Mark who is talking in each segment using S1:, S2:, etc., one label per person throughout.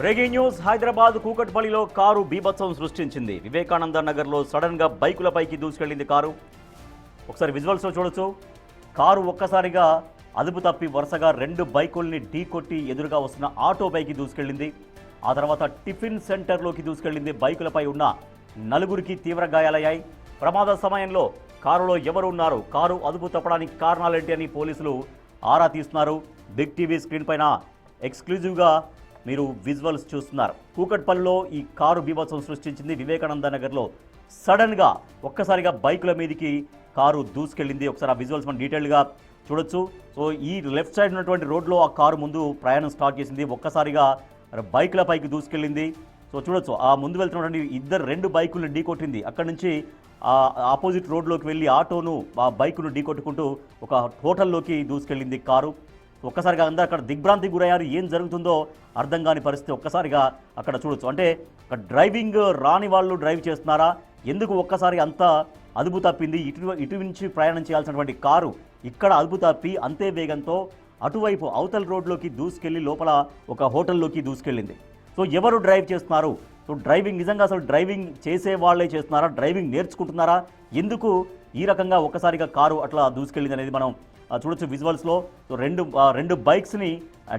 S1: Breaking news. Hyderabad కూకట్పల్లిలో car బీభత్సం సృష్టించింది. వివేకానంద నగర్లో సడన్ గా బైకులపైకి దూసుకెళ్లింది కారు. ఒకసారి విజువల్స్లో చూడొచ్చు. కారు ఒక్కసారిగా అదుపు తప్పి వరుసగా 2 బైకుల్ని ఢీకొట్టి ఎదురుగా వస్తున్న ఆటో పైకి దూసుకెళ్లింది. ఆ తర్వాత టిఫిన్ సెంటర్లోకి దూసుకెళ్లింది. బైకులపై ఉన్న 4గురికి తీవ్ర గాయాలయ్యాయి. ప్రమాద సమయంలో కారులో ఎవరు ఉన్నారు, కారు అదుపు తప్పడానికి కారణాలేంటి అని పోలీసులు ఆరా తీస్తున్నారు. బిగ్ టీవీ స్క్రీన్ పైన ఎక్స్క్లూజివ్గా మీరు విజువల్స్ చూస్తున్నారు. కూకట్పల్లిలో ఈ కారు బీభత్సం సృష్టించింది. వివేకానంద నగర్లో సడన్గా ఒక్కసారిగా బైకుల మీదకి కారు దూసుకెళ్ళింది. ఒకసారి ఆ విజువల్స్ మనం డీటెయిల్గా చూడొచ్చు. సో ఈ లెఫ్ట్ సైడ్ ఉన్నటువంటి రోడ్లో ఆ కారు ముందు ప్రయాణం స్టార్ట్ చేసింది. ఒక్కసారిగా బైకుల పైకి దూసుకెళ్ళింది. సో చూడొచ్చు, ఆ ముందు వెళ్తున్నటువంటి 2 బైకులను ఢీకొట్టింది. అక్కడి నుంచి ఆపోజిట్ రోడ్లోకి వెళ్ళి ఆటోను ఆ బైకును ఢీకొట్టుకుంటూ ఒక హోటల్లోకి దూసుకెళ్ళింది కారు. ఒక్కసారిగా అందరూ అక్కడ దిగ్భ్రాంతికి గురయ్యారు. ఏం జరుగుతుందో అర్థం కాని పరిస్థితి ఒక్కసారిగా అక్కడ చూడొచ్చు. అంటే డ్రైవింగ్ రాని వాళ్ళు డ్రైవ్ చేస్తున్నారా, ఎందుకు ఒక్కసారి అంత అదుపు తప్పింది? ఇటు నుంచి ప్రయాణం చేయాల్సినటువంటి కారు ఇక్కడ అదుపు తప్పి అంతే వేగంతో అటువైపు అవతల రోడ్లోకి దూసుకెళ్ళి లోపల ఒక హోటల్లోకి దూసుకెళ్ళింది. సో ఎవరు డ్రైవ్ చేస్తున్నారు? సో డ్రైవింగ్ నిజంగా అసలు డ్రైవింగ్ చేసే వాళ్ళే చేస్తున్నారా, డ్రైవింగ్ నేర్చుకుంటున్నారా, ఎందుకు ఈ రకంగా ఒక్కసారిగా కారు అట్లా దూసుకెళ్ళింది అనేది మనం చూడొచ్చు విజువల్స్లో. సో రెండు బైక్స్ని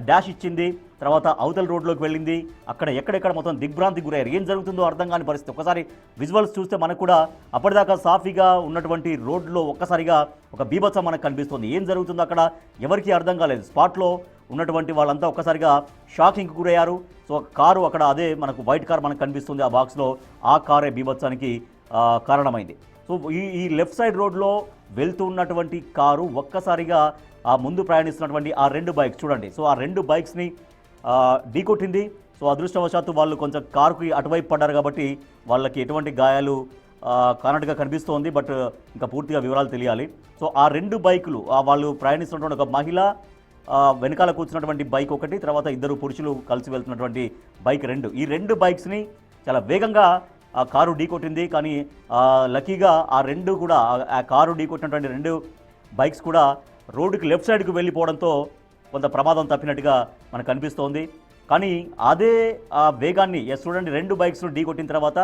S1: డాష్ ఇచ్చింది. తర్వాత అవతల రోడ్లోకి వెళ్ళింది. అక్కడ ఎక్కడెక్కడ మొత్తం దిగ్భ్రాంతికి గురయ్యారు. ఏం జరుగుతుందో అర్థం కాని పరిస్థితి. ఒకసారి విజువల్స్ చూస్తే మనకు కూడా అప్పటిదాకా సాఫీగా ఉన్నటువంటి రోడ్లో ఒక్కసారిగా ఒక బీభత్సం మనకు కనిపిస్తుంది. ఏం జరుగుతుందో అక్కడ ఎవరికీ అర్థం కాలేదు. స్పాట్లో ఉన్నటువంటి వాళ్ళంతా ఒక్కసారిగా షాకింగ్కి గురయ్యారు. సో కారు అక్కడ అదే మనకు వైట్ కార్ మనకు కనిపిస్తుంది ఆ బాక్స్లో. ఆ కారే బీభత్సానికి కారణమైంది. సో ఈ లెఫ్ట్ సైడ్ రోడ్లో వెళ్తూ ఉన్నటువంటి కారు ఒక్కసారిగా ఆ ముందు ప్రయాణిస్తున్నటువంటి ఆ 2 బైక్స్ చూడండి. సో ఆ 2 బైక్స్ని ఢీకొట్టింది. సో అదృష్టవశాత్తు వాళ్ళు కొంచెం కారుకి అటువైపు పడ్డారు కాబట్టి వాళ్ళకి ఎటువంటి గాయాలు కానట్టుగా కనిపిస్తోంది. బట్ ఇంకా పూర్తిగా వివరాలు తెలియాలి. సో ఆ 2 బైకులు వాళ్ళు ప్రయాణిస్తున్నటువంటి ఒక మహిళ వెనకాల కూర్చున్నటువంటి బైక్ ఒకటి, తర్వాత 2 పురుషులు కలిసి వెళ్తున్నటువంటి బైక్ 2. ఈ 2 బైక్స్ని చాలా వేగంగా ఆ కారు ఢీకొట్టింది. కానీ లక్కీగా ఆ 2 కూడా ఆ కారు ఢీకొట్టినటువంటి 2 బైక్స్ కూడా రోడ్డుకి లెఫ్ట్ సైడ్కి వెళ్ళిపోవడంతో కొంత ప్రమాదం తప్పినట్టుగా మనకు కనిపిస్తోంది. కానీ అదే ఆ వేగాన్ని చూడండి, 2 బైక్స్ను ఢీకొట్టిన తర్వాత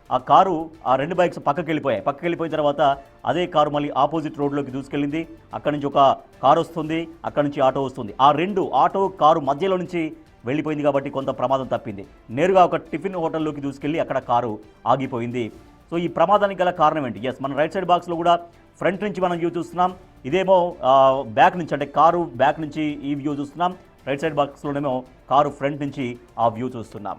S1: ఆ కారు ఆ 2 బైక్స్ పక్కకి వెళ్ళిపోయిన తర్వాత అదే కారు మళ్ళీ ఆపోజిట్ రోడ్లోకి దూసుకెళ్ళింది. అక్కడి నుంచి ఒక కారు వస్తుంది, అక్కడి నుంచి ఆటో వస్తుంది. ఆ 2 ఆటో కారు మధ్యలో నుంచి వెళ్ళిపోయింది కాబట్టి కొంత ప్రమాదం తప్పింది. నేరుగా ఒక టిఫిన్ హోటల్లోకి దూసుకెళ్ళి అక్కడ కారు ఆగిపోయింది. సో ఈ ప్రమాదానికి గల కారణం ఏంటి? మన రైట్ సైడ్ బాక్స్లో కూడా ఫ్రంట్ నుంచి మనం వ్యూ చూస్తున్నాం. ఇదేమో బ్యాక్ నుంచి, అంటే కారు బ్యాక్ నుంచి ఈ వ్యూ చూస్తున్నాం. రైట్ సైడ్ బాక్స్లోనేమో కారు ఫ్రంట్ నుంచి ఆ వ్యూ చూస్తున్నాం.